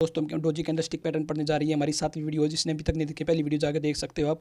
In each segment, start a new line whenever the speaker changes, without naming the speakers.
दोस्तों हम doji candlestick pattern पढ़ने जा रही है। हमारी 7वीं वीडियो है, जिसने अभी तक नहीं देखी पहली वीडियो जाकर देख सकते हो आप।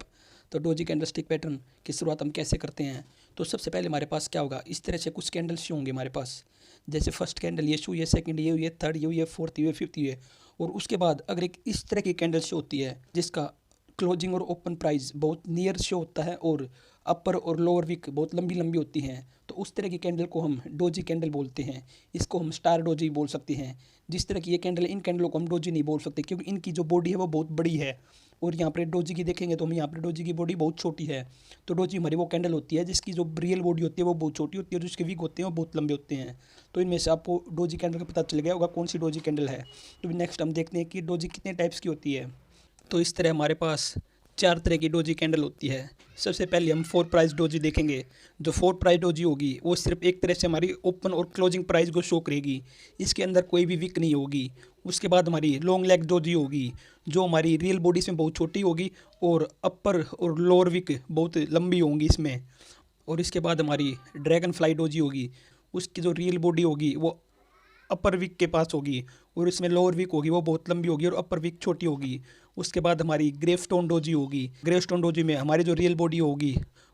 तो डोजी कैंडलस्टिक पैटर्न की शुरुआत हम कैसे करते हैं। तो सबसे पहले हमारे पास क्या होगा, इस तरह से कुछ कैंडल्स शो होंगे हमारे पास। जैसे फर्स्ट कैंडल ये शो हुई है, सेकंड ये हुई है, थर्ड ये हुई है, फोर्थ ये हुई है, फिफ्थ ये है। और उसके बाद अगर एक इस तरह की कैंडल शो होती है जिसका क्लोजिंग और ओपन प्राइस बहुत नियर शो होता है और अपर और लोअर विक बहुत लंबी लंबी होती हैं, तो उस तरह की कैंडल को हम डोजी कैंडल बोलते हैं। इसको हम स्टार डोजी बोल सकते हैं। जिस तरह की ये कैंडल है, इन कैंडलों को हम डोजी नहीं बोल सकते क्योंकि इनकी जो बॉडी है वो बहुत बड़ी है। और यहाँ पर डोजी की देखेंगे तो हम यहाँ पर डोजी की बॉडी बहुत छोटी है। तो डोजी हमारी वो कैंडल होती है जिसकी जो रियल बॉडी होती है वो बहुत छोटी होती है और जिसके विक होते हैं वो बहुत लंबे होते हैं। तो इनमें से आपको डोजी कैंडल का पता चल गया होगा कौन सी डोजी कैंडल है। तो नेक्स्ट हम देखते हैं कि डोजी कितने टाइप्स की होती है। तो इस तरह हमारे पास 4 तरह की डोजी कैंडल होती है। सबसे पहले हम 4 प्राइस डोजी देखेंगे। जो 4 प्राइस डोजी होगी वो सिर्फ एक तरह से हमारी ओपन और क्लोजिंग प्राइस को शो करेगी। इसके अंदर कोई भी विक नहीं होगी। उसके बाद हमारी लॉन्ग लेग डोजी होगी जो हमारी रियल बॉडी से बहुत छोटी होगी और अपर और लोअर विक बहुत लंबी होंगी इसमें। और इसके बाद हमारी ड्रैगन फ्लाई डोजी होगी, उसकी जो रियल बॉडी होगी वो अपर विक के पास होगी और इसमें लोअर विक होगी वो बहुत लंबी होगी और अपर विक छोटी होगी। उसके बाद हमारी ग्रेवस्टोन डोजी होगी। ग्रेवस्टोन डोजी में हमारी जो रियल बॉडी होगी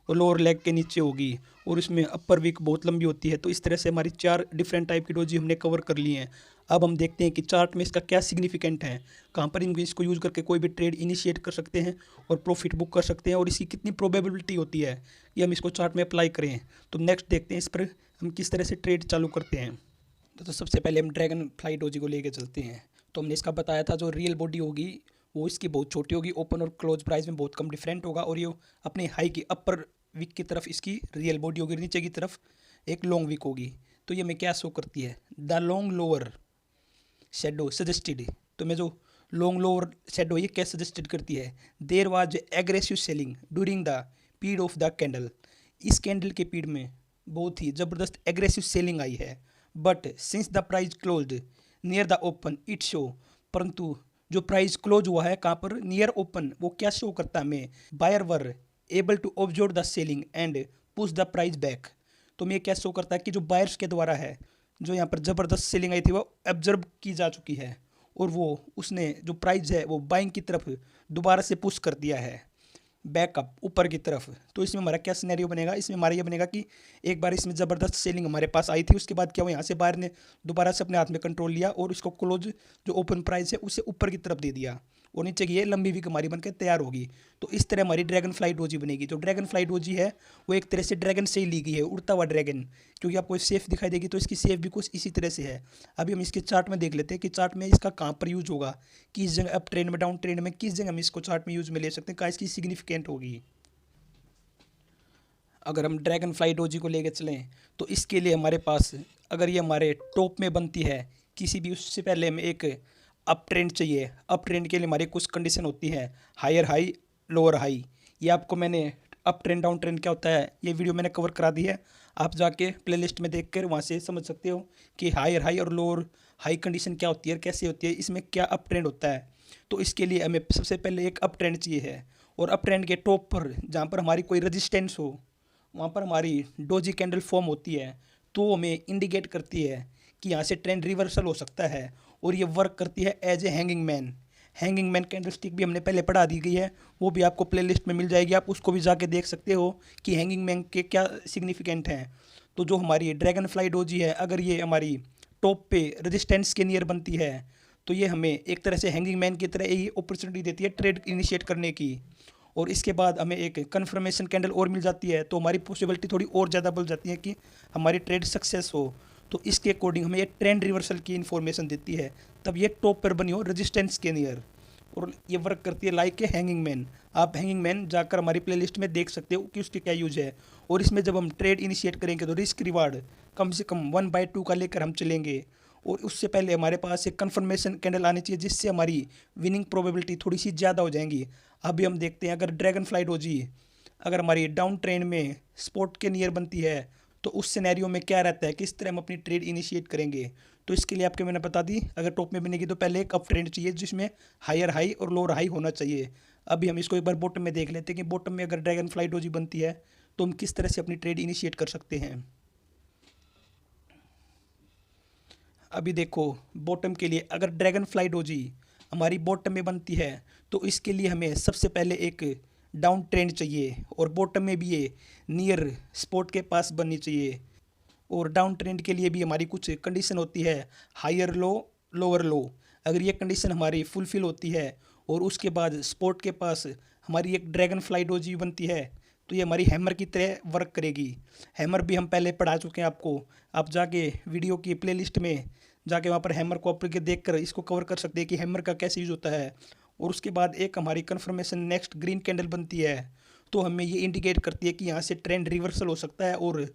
वो लोअर लेग के नीचे होगी और इसमें अपर विक बहुत लंबी होती है। तो इस तरह से हमारी 4 डिफरेंट टाइप की डोजी हमने कवर कर ली हैं। अब हम देखते हैं कि चार्ट में इसका क्या सिग्निफिकेंट है, कहाँ पर इसको यूज़ करके कोई भी ट्रेड इनिशिएट कर सकते हैं और प्रॉफिट बुक कर सकते हैं और इसकी कितनी प्रोबेबिलिटी होती है ये हम इसको चार्ट में अप्लाई करें। तो नेक्स्ट देखते हैं इस पर हम किस तरह से ट्रेड चालू करते हैं। तो सबसे पहले हम ड्रैगन फ्लाई डोजी को लेके चलते हैं। तो हमने इसका बताया था जो रियल बॉडी होगी वो इसकी बहुत छोटी होगी, ओपन और क्लोज प्राइस में बहुत कम डिफरेंट होगा और ये अपने हाई की अपर विक की तरफ इसकी रियल बॉडी होगी, नीचे की तरफ एक लॉन्ग विक होगी। तो ये हमें क्या शो करती है, the long lower shadow suggested. तो मैं जो लॉन्ग लोअर शेडो ये क्या सजेस्टेड करती है, there was aggressive selling during the period of the candle. इस कैंडल के पीरियड में बहुत ही ज़बरदस्त एग्रेसिव सेलिंग आई है। But since the price closed near the open it show, परंतु जो प्राइस क्लोज हुआ है कहाँ पर, नियर ओपन, वो क्या शो करता है हमें, buyer were able to observe the selling and push the price back. तो हमें क्या शो करता है कि जो बायर्स के द्वारा है जो यहाँ पर ज़बरदस्त सेलिंग आई थी वो ऑब्जर्व की जा चुकी है और वो उसने जो प्राइस है वो बाइंग की तरफ दोबारा से पुश कर दिया है, बैकअप ऊपर की तरफ। तो इसमें हमारा क्या सिनेरियो बनेगा, इसमें हमारा ये बनेगा कि एक बार इसमें ज़बरदस्त सेलिंग हमारे पास आई थी, उसके बाद क्या हुआ, यहाँ से बाहर ने दोबारा से अपने हाथ में कंट्रोल लिया और इसको क्लोज जो ओपन प्राइस है उसे ऊपर की तरफ दे दिया और नीचे की ये लंबी विक हमारी बनकर तैयार होगी। तो इस तरह हमारी ड्रैगन फ्लाई डोजी बनेगी। जो ड्रैगन फ्लाई डोजी है वो एक तरह से ड्रैगन से ही ली गई है, उड़ता हुआ ड्रैगन, क्योंकि आपको सेफ दिखाई देगी तो इसकी सेफ भी कुछ इसी तरह से है। अभी हम इसके चार्ट में देख लेते हैं कि चार्ट में इसका कहाँ पर यूज होगा, किस जगह अप ट्रेंड में, डाउन ट्रेंड में, किस जगह हम इसको चार्ट में यूज में ले सकते हैं, कहाँ इसकी सिग्निफिकेंट होगी। अगर हम ड्रैगन फ्लाई डोजी को लेकर चलें तो इसके लिए हमारे पास अगर ये हमारे टॉप में बनती है किसी भी, उससे पहले हमें एक अप ट्रेंड चाहिए। अप ट्रेंड के लिए हमारी कुछ कंडीशन होती है, हायर हाई लोअर हाई। ये आपको मैंने अप ट्रेंड डाउन ट्रेंड क्या होता है ये वीडियो मैंने कवर करा दी है, आप जाके प्लेलिस्ट में देख कर वहाँ से समझ सकते हो कि हायर हाई और लोअर हाई कंडीशन क्या होती है, कैसे होती है, इसमें क्या अप ट्रेंड होता है। तो इसके लिए हमें सबसे पहले एक अप ट्रेंड चाहिए है और अप ट्रेंड के टॉप पर जहाँ पर हमारी कोई रजिस्टेंस हो वहाँ पर हमारी डोजी कैंडल फॉर्म होती है। तो हमें इंडिकेट करती है कि यहाँ से ट्रेंड रिवर्सल हो सकता है और ये वर्क करती है as a hanging man. Hanging man candle stick भी हमने पहले पढ़ा दी गई है, वो भी आपको प्लेलिस्ट में मिल जाएगी, आप उसको भी जाके देख सकते हो कि हैंगिंग मैन के क्या सिग्निफिकेंट हैं। तो जो हमारी ड्रैगन फ्लाई डोजी है अगर ये हमारी टॉप पे रेजिस्टेंस के नियर बनती है तो ये हमें एक तरह से हैंगिंग मैन की तरह ही अपॉर्चुनिटी देती है ट्रेड इनिशिएट करने की। और इसके बाद हमें एक कन्फर्मेशन कैंडल और मिल जाती है तो हमारी पॉसिबिलिटी थोड़ी और ज़्यादा बढ़ जाती है कि हमारी ट्रेड सक्सेस हो। तो इसके अकॉर्डिंग हमें ये ट्रेंड रिवर्सल की इन्फॉर्मेशन देती है, तब ये टॉप पर बनी हो रेजिस्टेंस के नियर और ये वर्क करती है लाइक ए हैंगिंग मैन। आप हैंगिंग मैन जाकर हमारी प्लेलिस्ट में देख सकते हो कि उसके क्या यूज है। और इसमें जब हम ट्रेड इनिशिएट करेंगे तो रिस्क रिवार्ड कम से कम 1/2 का लेकर हम चलेंगे और उससे पहले हमारे पास एक कन्फर्मेशन कैंडल आनी चाहिए जिससे हमारी विनिंग प्रोबेबिलिटी थोड़ी सी ज़्यादा हो जाएंगी। अभी हम देखते हैं अगर ड्रैगन फ्लाई डोजी अगर हमारी डाउन ट्रेंड में स्पॉट के नियर बनती है तो उस सिनेरियो में क्या रहता है, किस तरह हम अपनी ट्रेड इनिशिएट करेंगे। तो इसके लिए आपको मैंने बता दी, अगर टॉप में बनेगी तो पहले एक अप ट्रेंड चाहिए जिसमें हायर हाई और लोअर हाई होना चाहिए। अभी हम इसको एक बार बॉटम में देख लेते हैं कि बॉटम में अगर ड्रैगन फ्लाई डोजी बनती है तो हम किस तरह से अपनी ट्रेड इनिशिएट कर सकते हैं। अभी देखो बॉटम के लिए अगर ड्रैगन फ्लाई डोजी हमारी बॉटम में बनती है तो इसके लिए हमें सबसे पहले एक डाउन ट्रेंड चाहिए और बॉटम में भी ये नियर स्पॉट के पास बननी चाहिए। और डाउन ट्रेंड के लिए भी हमारी कुछ कंडीशन होती है, हायर लो लोअर लो। अगर ये कंडीशन हमारी फुलफिल होती है और उसके बाद स्पॉट के पास हमारी एक ड्रैगन फ्लाई डोजी बनती है तो ये हमारी हैमर की तरह वर्क करेगी। हैमर भी हम पहले पढ़ा चुके हैं आपको, आप जाके वीडियो की प्लेलिस्ट में जाके वहाँ पर हैमर को आप देख कर इसको कवर कर सकते हैं कि हैमर का कैसे यूज़ होता है। और उसके बाद एक हमारी कन्फर्मेशन नेक्स्ट ग्रीन कैंडल बनती है तो हमें ये इंडिकेट करती है कि यहाँ से ट्रेंड रिवर्सल हो सकता है और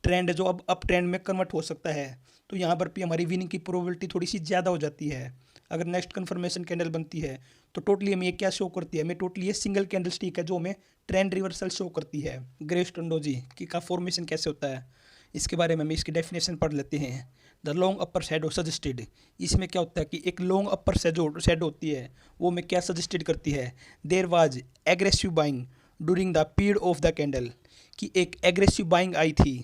ट्रेंड जो अब अप ट्रेंड में कन्वर्ट हो सकता है। तो यहाँ पर भी हमारी विनिंग की प्रोबेबिलिटी थोड़ी सी ज़्यादा हो जाती है। अगर नेक्स्ट कन्फर्मेशन कैंडल बनती है तो टोटली हमें ये क्या शो करती है, हमें टोटली ये सिंगल कैंडल स्टिक है जो हमें ट्रेंड रिवर्सल शो करती है। ग्रे स्टोन डोजी की का फॉर्मेशन कैसे होता है इसके बारे में हम इसकी डेफिनेशन पढ़ लेते हैं। The long upper shadow suggested, इसमें क्या होता है कि एक लॉन्ग अपर शैडो होती है वो हमें क्या सजेस्टेड करती है, there was aggressive buying during the period of the candle, कि एक एग्रेसिव बाइंग आई थी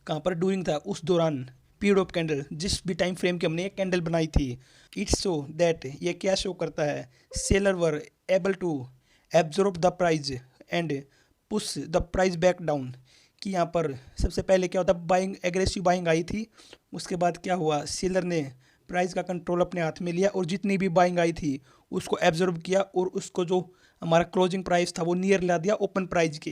कहाँ पर, ड्यूरिंग था उस दौरान, पीरियड ऑफ कैंडल जिस भी टाइम फ्रेम की हमने एक कैंडल बनाई थी। इट्स शो दैट, ये क्या शो करता है, seller were able to absorb the prize and push the price back down, कि यहाँ पर सबसे पहले क्या होता है, बाइंग एग्रेसिव बाइंग आई थी, उसके बाद क्या हुआ, सेलर ने प्राइस का कंट्रोल अपने हाथ में लिया और जितनी भी बाइंग आई थी उसको एब्जॉर्ब किया और उसको जो हमारा क्लोजिंग प्राइस था वो नियर ला दिया ओपन प्राइस के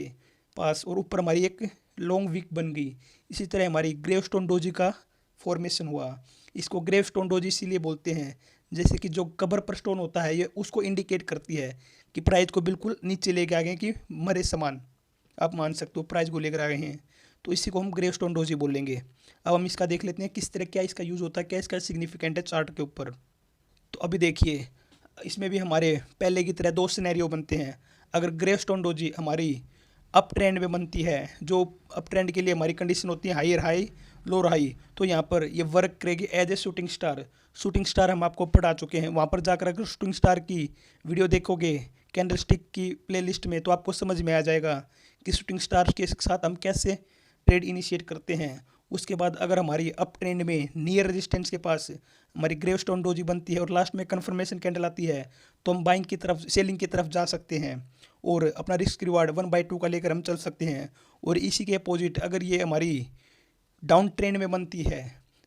पास और ऊपर हमारी एक लॉन्ग वीक बन गई। इसी तरह हमारी ग्रेवस्टोन डोजी का फॉर्मेशन हुआ। इसको ग्रेवस्टोन डोजी इसीलिए बोलते हैं जैसे कि जो कबर पर स्टोन होता है ये उसको इंडिकेट करती है कि प्राइस को बिल्कुल नीचे लेके आ गए, कि मरे समान आप मान सकते हो प्राइस को लेकर आ गए हैं, तो इसी को हम ग्रेवस्टोन डोजी बोलेंगे। अब हम इसका देख लेते हैं किस तरह क्या इसका यूज़ होता है, क्या इसका सिग्निफिकेंट है चार्ट के ऊपर। तो अभी देखिए इसमें भी हमारे पहले की तरह दो सिनेरियो बनते हैं। अगर ग्रेवस्टोन डोजी हमारी अप ट्रेंड में बनती है, जो अप ट्रेंड के लिए हमारी कंडीशन होती है हायर हाई लोअर हाई, तो यहाँ पर ये वर्क करेगी as a shooting star. Shooting star हम आपको पढ़ा चुके हैं, वहाँ पर जाकर अगर शूटिंग स्टार की वीडियो देखोगे कैंडलस्टिक की प्लेलिस्ट में तो आपको समझ में आ जाएगा कि शूटिंग स्टार के साथ हम कैसे ट्रेड इनिशिएट करते हैं। उसके बाद अगर हमारी अप ट्रेंड में नियर रेजिस्टेंस के पास हमारी ग्रेवस्टोन डोजी बनती है और लास्ट में कन्फर्मेशन कैंडल आती है तो हम बाइंग की तरफ सेलिंग की तरफ जा सकते हैं और अपना रिस्क रिवार्ड 1/2 का लेकर हम चल सकते हैं। और इसी के अपोजिट अगर ये हमारी डाउन ट्रेंड में बनती है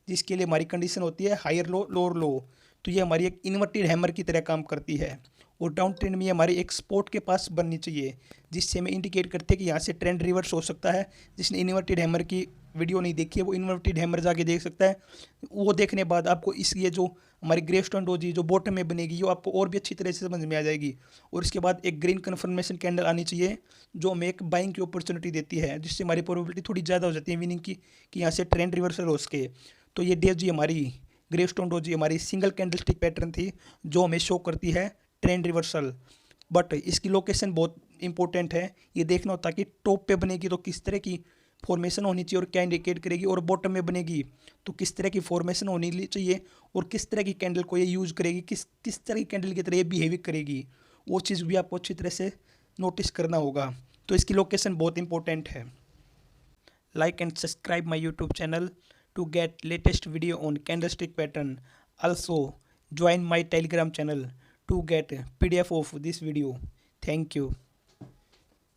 जिसके लिए हमारी कंडीशन होती है हायर लो लोअर लो, तो ये हमारी एक इन्वर्टेड हैमर की तरह काम करती है। और डाउन ट्रेंड में हमारी एक स्पॉट के पास बननी चाहिए जिससे हमें इंडिकेट करते हैं कि यहाँ से ट्रेंड रिवर्स हो सकता है। जिसने इन्वर्टेड हैमर की वीडियो नहीं देखी है वो इन्वर्टेड हैमर जाके देख सकता है। वो देखने बाद आपको इस ये जो हमारी ग्रेवस्टोन डोजी जो बॉटम में बनेगी वो आपको और भी अच्छी तरह से समझ में आ जाएगी। और इसके बाद एक ग्रीन कन्फर्मेशन कैंडल आनी चाहिए जो हमें एक बाइंग की अपॉर्चुनिटी देती है जिससे हमारी प्रोबेबिलिटी थोड़ी ज़्यादा हो जाती है विनिंग की, कि यहाँ से ट्रेंड रिवर्सल हो सके। तो ये डोजी हमारी ग्रेवस्टोन डोजी हमारी सिंगल कैंडलस्टिक पैटर्न थी जो हमें शो करती है ट्रेंड रिवर्सल। बट इसकी लोकेशन बहुत इंपॉर्टेंट है, ये देखना होता है कि टॉप पे बनेगी तो किस तरह की फॉर्मेशन होनी चाहिए और क्या इंडिकेट करेगी, और बॉटम में बनेगी तो किस तरह की फॉर्मेशन होनी चाहिए और किस तरह की कैंडल को ये यूज़ करेगी, किस तरह की कैंडल की तरह ये बिहेव करेगी, वो चीज़ भी आपको अच्छी तरह से नोटिस करना होगा। तो इसकी लोकेशन बहुत इंपॉर्टेंट है। Like and subscribe my YouTube channel to get latest video on candlestick pattern. Also join my telegram channel to get PDF of this video. Thank you.